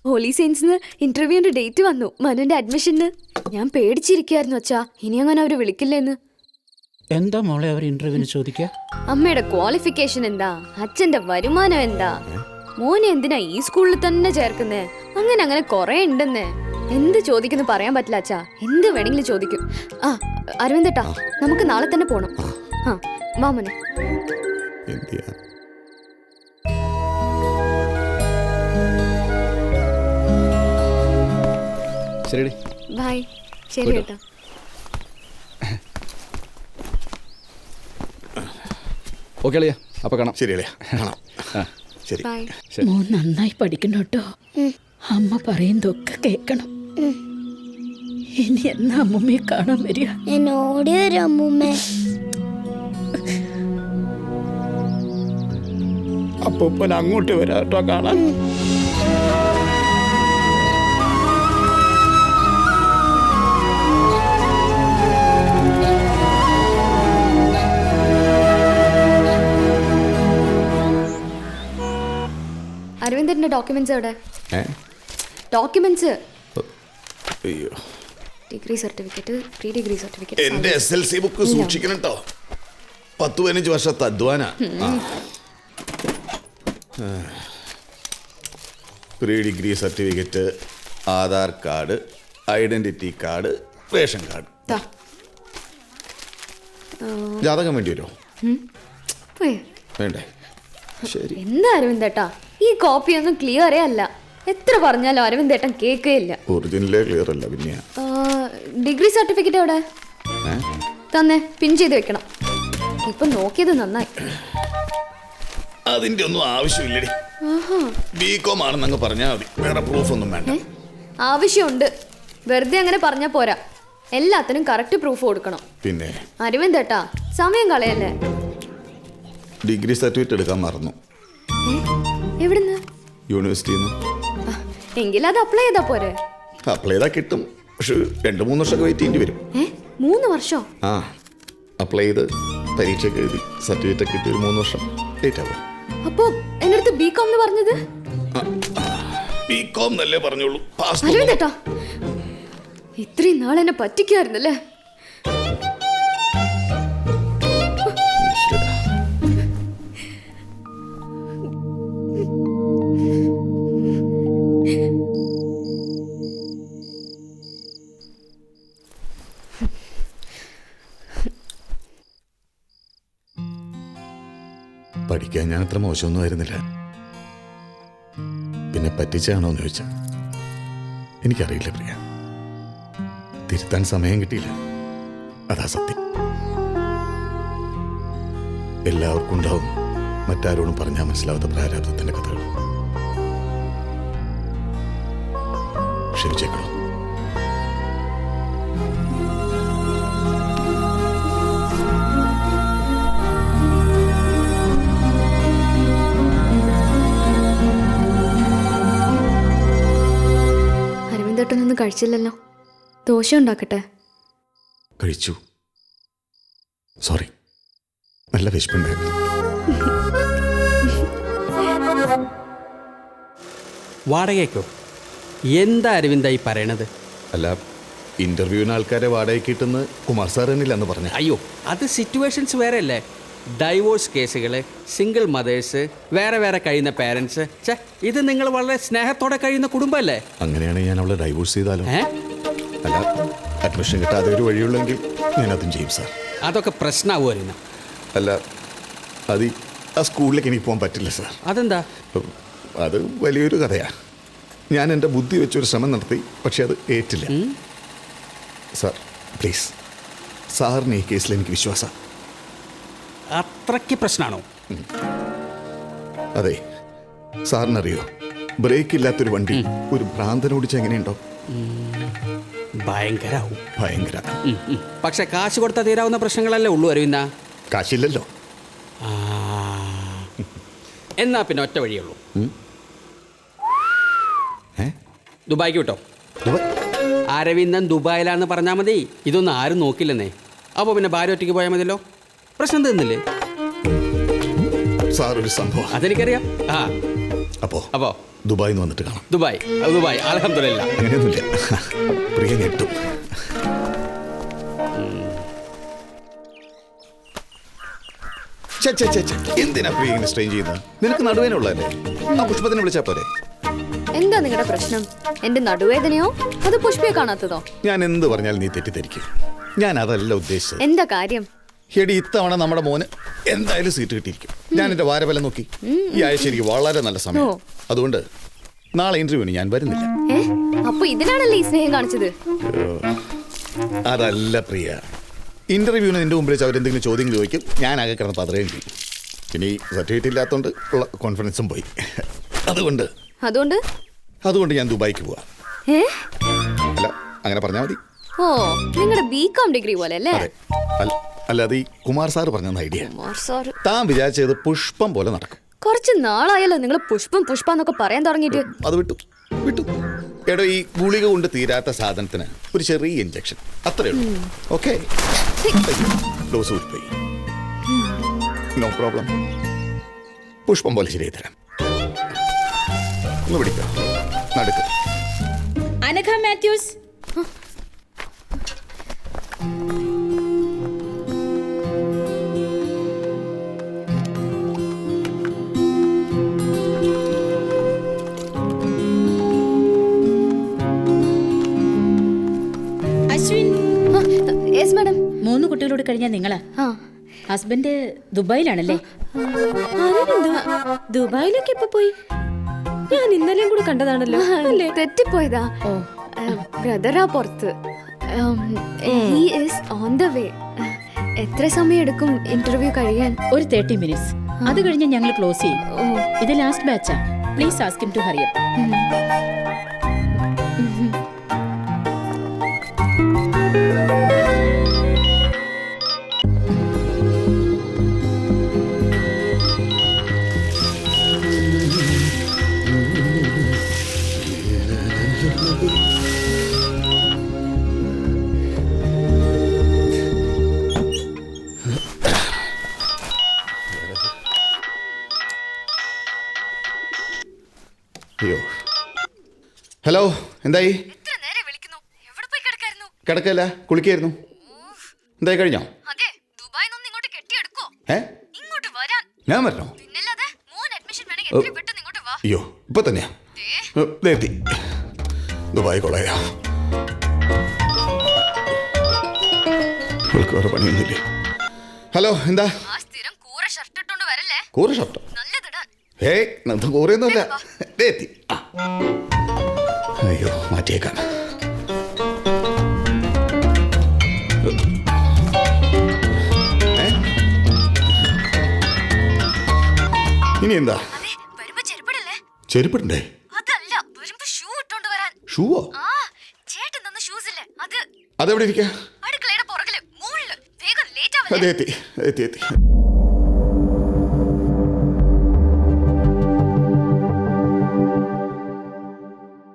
Holy സെയിൻസിന് ഇന്റർവ്യൂവിന്റെ date വന്നു. മനുവിന്റെ അഡ്മിഷന്. ഞാൻ പേടിച്ചിരിക്കായിരുന്നു അച്ഛാ, ഇനി അങ്ങനെ അവര് വിളിക്കില്ലെന്ന്. എന്താ മോളെ അവർ ഇന്റർവ്യൂവിന് ചോദിക്കുക? അമ്മയുടെ ക്വാളിഫിക്കേഷൻ എന്താ, അച്ഛന്റെ വരുമാനം എന്താ, മോനെ എന്തിനാ ഈ സ്കൂളിൽ തന്നെ ചേർക്കുന്നേ, അങ്ങനെ കൊറേ ഉണ്ടെന്ന്. എന്ത് ചോദിക്കുന്നു പറയാൻ പറ്റില്ല അച്ഛാ, എന്ത് വേണമെങ്കിലും ചോദിക്കും. ആ അരവിന്ദേട്ടാ, നമുക്ക് നാളെ തന്നെ പോണം. ആ വാ മോനെ. ശരി ബൈ. ശരി കേട്ടോ. ഓക്കെ അളിയാ, അപ്പൊ കാണാം. ശരി അളിയാ, കാണാം. ശരി. ബൈ. മോൻ നന്നായി പഠിക്കണം കേട്ടോ. അമ്മ പറയുന്നതൊക്കെ കേൾക്കണം. ഇനി എന്നാ അമ്മൂമ്മയെ കാണാൻ വരിക? എന്നോട് വരും അമ്മൂമ്മേ. അപ്പൂപ്പൻ അങ്ങോട്ട് വരാട്ടോ കാണാൻ. അരവിന്ദന്റെ ഡോക്യുമെന്റ്സ് എവിടെ? ഡോക്യുമെന്റ്സ്, അയ്യോ, degree certificate, pre degree certificate. എന്റെ SLC ബുക്ക് സൂക്ഷിക്കണം കേട്ടോ. 10-15 വർഷത്തെ അധ്വാന. Pre degree certificate, Aadhaar card, identity card, ration card. ജാതകം വേണ്ടി വരുമോ? വേണ്ടേ? ശരി. എന്താ അരവിന്ദേട്ടാ, ഈ കോപ്പി ഒന്നും ക്ലിയറേ അല്ല. എത്ര പറഞ്ഞാലും അരവിന്ദേട്ടൻ കേൾക്കുകയില്ല. ഒറിജിനലേ ക്ലിയർ അല്ല. പിന്നെ ഡിഗ്രി സർട്ടിഫിക്കറ്റ് എവിടെ? തന്നെ പിൻ ചെയ്ത് വെക്കണം. ഇപ്പൊ നോക്കിയത് നന്നായി. അതിന്റെ ഒന്നും ആവശ്യമില്ലടി. BCom ആണെന്നങ്ങ് പറഞ്ഞാൽ മതി, വേറെ പ്രൂഫ് ഒന്നും വേണ്ട. ആവശ്യമുണ്ട്. വെറുതെ അങ്ങനെ പറഞ്ഞാ പോരാ, എല്ലാത്തിനും കറക്റ്റ് പ്രൂഫ് കൊടുക്കണം. പിന്നെ അരവിന്ദേട്ടാ, സമയം കളയല്ലേ. ഡിഗ്രി സർട്ടിഫിക്കറ്റ് എടുക്കാൻ മറന്നു. എവിടുന്ന്? യൂണിവേഴ്സിറ്റിന്ന്. എങ്കിൽ അത് അപ്ലൈ ചെയ്താ പോരെ? അപ്ലൈ ചെയ്താൽ കിട്ടും, പക്ഷെ 2-3 വർഷമൊക്കെ വെയിറ്റ് ചെയ്യേണ്ടി വരും. 3 വർഷം? ആ, അപ്ലൈ ചെയ്ത് പരീക്ഷയൊക്കെ എഴുതി സർട്ടിഫിക്കറ്റ് ഒക്കെ കിട്ടി 3 വർഷം ലേറ്റ് ആവും. അപ്പോ എന്റെ അടുത്ത് BCom എന്ന് പറഞ്ഞത്? BCom എന്നല്ലേ പറഞ്ഞോളൂ. അരവിന്ദേട്ടാ, ഇത്രയും നാൾ എന്നെ പറ്റിക്കായിരുന്നല്ലേ. പഠിക്കാൻ ഞാൻ അത്ര മോശമൊന്നും ആയിരുന്നില്ല. പിന്നെ പറ്റിച്ചാണോ എന്ന് ചോദിച്ചാൽ എനിക്കറിയില്ല പ്രിയ. തിരുത്താൻ സമയം കിട്ടിയില്ല, അതാ സത്യം. എല്ലാവർക്കും ഉണ്ടാവും മറ്റാരോടും പറഞ്ഞാൽ മനസ്സിലാവാത്ത പ്രാരാബ്ദത്തിന്റെ കഥകൾ. ക്ഷമിച്ചേക്കണോ? അരവിന്ദേട്ടനൊന്നും കഴിച്ചില്ലല്ലോ. ദോശ ഉണ്ടാക്കട്ടെ? കഴിച്ചു. സോറി, നല്ല വിശപ്പുണ്ടായിരുന്നു. വാടകയ്ക്കോ? എന്താ അരവിന്ദായി പറയണത്? അല്ല, ഇന്റർവ്യൂവിന് ആൾക്കാരെ വാടകയ്ക്ക് കിട്ടുന്ന കുമാർ സാർ തന്നെയില്ല എന്ന് പറഞ്ഞു. അയ്യോ, അത് സിറ്റുവേഷൻസ് വേറെ അല്ലേ. ഡൈവോഴ്സ് കേസുകൾ, സിംഗിൾ മദേഴ്സ്, വേറെ വേറെ കഴിയുന്ന പേരൻസ്. ഇത് നിങ്ങൾ വളരെ സ്നേഹത്തോടെ കഴിയുന്ന കുടുംബമല്ലേ? അങ്ങനെയാണെങ്കിൽ ഞാൻ അവളെ ഡൈവോഴ്സ് ചെയ്താലോ? അല്ല, അഡ്മിഷൻ കിട്ടാതെ ഒരു വഴിയുള്ളെങ്കിൽ ഞാൻ അതും ചെയ്യും സാർ. അതൊക്കെ പ്രശ്നമാവുമായിരുന്നു. അല്ല, അത് ആ സ്കൂളിലേക്ക് എനിക്ക് പോകാൻ പറ്റില്ല സാർ. അതെന്താ? അത് വലിയൊരു കഥയാണ്. ഞാൻ എൻ്റെ ബുദ്ധി വെച്ചൊരു ശ്രമം നടത്തി, പക്ഷെ അത് ഏറ്റില്ല. സാർ പ്ലീസ്, സാറിന് ഈ കേസിൽ എനിക്ക് വിശ്വാസം. അത്രയ്ക്ക് പ്രശ്നമാണോ? അതെ, സാറിനറിയോ, ബ്രേക്ക് ഇല്ലാത്തൊരു വണ്ടി ഒരു ഭ്രാന്തൻ ഓടിച്ച് എങ്ങനെയുണ്ടോ? ഭയങ്കരാവും. ഭയങ്കര. പക്ഷെ കാശ് കൊടുത്താൽ തീരാവുന്ന പ്രശ്നങ്ങളല്ലേ ഉള്ളൂ അരവിന്ദ. കാശില്ലല്ലോ. എന്നാ പിന്നെ ഒറ്റ വഴിയുള്ളൂ. ദുബായിക്ക് വിട്ടോ. അരവിന്ദൻ ദുബായിലാന്ന് പറഞ്ഞാൽ മതി. ഇതൊന്നും ആരും നോക്കില്ലെന്നേ. അപ്പോൾ പിന്നെ ഭാര്യ ഒറ്റയ്ക്ക് പോയാൽ മതിയല്ലോ. പ്രശ്നം തീർന്നില്ലേ? സാർ ഒരു സംഭവം. അതെനിക്കറിയാം. അപ്പോൾ അപ്പോ ദുബായിൽ നിന്ന് വന്നിട്ട് കാണാം. ദുബായ് അൽഹംദുലില്ലാ. അങ്ങനെയൊന്നുമില്ല, പ്രിയ ഞെട്ടും. എന്തിനാ പ്രിയ ഇങ്ങനെ സ്ട്രെയിൻ ചെയ്യുന്നത്? നിനക്ക് നടുവേനുള്ളതല്ലേ? ആ പുഷ്പത്തിനെ വിളിച്ചാ പോരെ? എന്താ നിങ്ങളുടെ പ്രശ്നം? എന്റെ നടുവേദനയോ അത് പുഷ്പയെ കാണാത്തതോ? ഞാൻ എന്ത് പറഞ്ഞാലും നീ തെറ്റിദ്ധരിക്കും. ഞാൻ അതല്ല ഉദ്ദേശിച്ചത്. എന്താ കാര്യം? എടി, ഇത്തവണ നമ്മുടെ മോന് എന്തായാലും സീറ്റ് കിട്ടിയിരിക്കും. ഞാൻ എന്റെ വാരഫലം നോക്കി. ഈ ആഴ്ച എനിക്ക് വളരെ നല്ല സമയം. അതുകൊണ്ട് നാളെ ഇന്റർവ്യൂവിന് ഞാൻ വരുന്നില്ല. അപ്പൊ ഇതിനാണല്ലേ ഈ സ്നേഹം കാണിച്ചത്? അതല്ല പ്രിയ, ഇന്റർവ്യൂവിന് നിന്റെ മുമ്പിൽ വെച്ച് അവരെന്തെങ്കിലും ചോദ്യങ്ങൾ ചോദിക്കും, ഞാൻ ആകെ കിടന്ന് പതറുകയും ചെയ്യും. ഇനി സർട്ടിഫിക്കറ്റ് ഇല്ലാത്തതുകൊണ്ട് ഉള്ള കോൺഫിഡൻസും പോയി. അതുകൊണ്ട് ഞാൻ ദുബായിക്ക് പോവാം. അല്ല, അങ്ങനെ പറഞ്ഞാൽ മതി. ഓ, നിങ്ങളുടെ ബികോം ഡിഗ്രി പോലെ അല്ലേ? അല്ലാതെ ഈ കുമാർ സാറ് പറഞ്ഞ ഐഡിയ സാർ താൻ വിചാരിച്ചത് പുഷ്പം പോലെ നടക്കും. കുറച്ച് നാളായല്ലോ നിങ്ങൾ പുഷ്പം എന്നൊക്കെ പറയാൻ തുടങ്ങിയിട്ട്. അത് വിട്ടു. എടോ, ഈ ഗുളിക കൊണ്ട് തീരാത്ത സാധനത്തിന് ഒരു ചെറിയ ഇഞ്ചക്ഷൻ, അത്രേ ഉള്ളൂ. ഓക്കെ, ഡോസ് കൂടിപ്പോയി. No problem. പുഷ്പം പോലെ ശരിയായി തരാം. ഒന്ന് പിടിക്കാം, നടക്ക്. അനഘ മാത്യൂസ്, അശ്വിൻ. Yes madam. 3 കുട്ടികളോട് കഴിഞ്ഞാൽ നിങ്ങളാ. ഹസ്ബൻഡ് ദുബായിലാണല്ലേ? ദുബായിലേക്ക് എപ്പോ പോയി? ഞാൻ ഇന്നലെയും കൂടെ കണ്ടതാണല്ലോ. തെറ്റിപ്പോയതാ. ബ്രദറാ പുറത്ത്. He is on the way. എത്ര സമയം എടുക്കും ഇന്റർവ്യൂ കഴിയാൻ? ഒരു 30 മിനിറ്റ്സ്. അത് കഴിഞ്ഞ് ഞങ്ങൾ ക്ലോസ് ചെയ്യും. ഇത് ലാസ്റ്റ് ബാച്ചാ. Please ask him to hurry up. അയ്യോ, ഹലോ, എന്തായി? എത്ര നേരെ വിളിക്കുന്നു? എവിടെ പോയി കിടക്കായിരുന്നു? കിടക്കല്ല, കുളിക്കായിരുന്നു. എന്തായി, കഴിഞ്ഞോ? അതെ, ദുബായിൽ നിന്ന് ഇങ്ങോട്ട് കെട്ടിയെടുക്കോ? ഇങ്ങോട്ട് വരാൻ. ഞാൻ വരണോ? പിന്നല്ലാതെ മോൻ അഡ്മിഷൻ വേണമെങ്കിൽ എത്രയും പെട്ടെന്ന് ഇങ്ങോട്ട് വാ. അയ്യോ, ഇപ്പൊ തന്നെയാ. എത്തി. ദുബായ് കൊള്ളയാ. വേറെ പണിയൊന്നുമില്ലേ? ഹലോ, എന്താ? ആ സ്ഥിരം കൂറ ഷർട്ട് ഇട്ടോണ്ട് വരല്ലേ? കൂറ ഷർട്ടോ? നല്ലതിടാൻ. കൂറയൊന്നുമല്ല. എത്തി. അയ്യോ, മാറ്റിയേക്കാം. ഇനി എന്താ? വരുമ്പോ ചെരുപ്പിടല്ലേ? ചെരുപ്പിടണ്ടേ? അതല്ല, വരുമ്പോ ഷൂ ഇട്ടോണ്ട് വരാൻ. ഷൂവോ? ആ, ചേട്ടൻ തന്ന ഷൂസ് ഇല്ലേ? അതെവിടെ ഇരിക്കാ? അടുക്കളയുടെ പുറകില് മുകളില്. വേഗം ലേറ്റ് അതെ, ആവല്ലേ? എത്തി.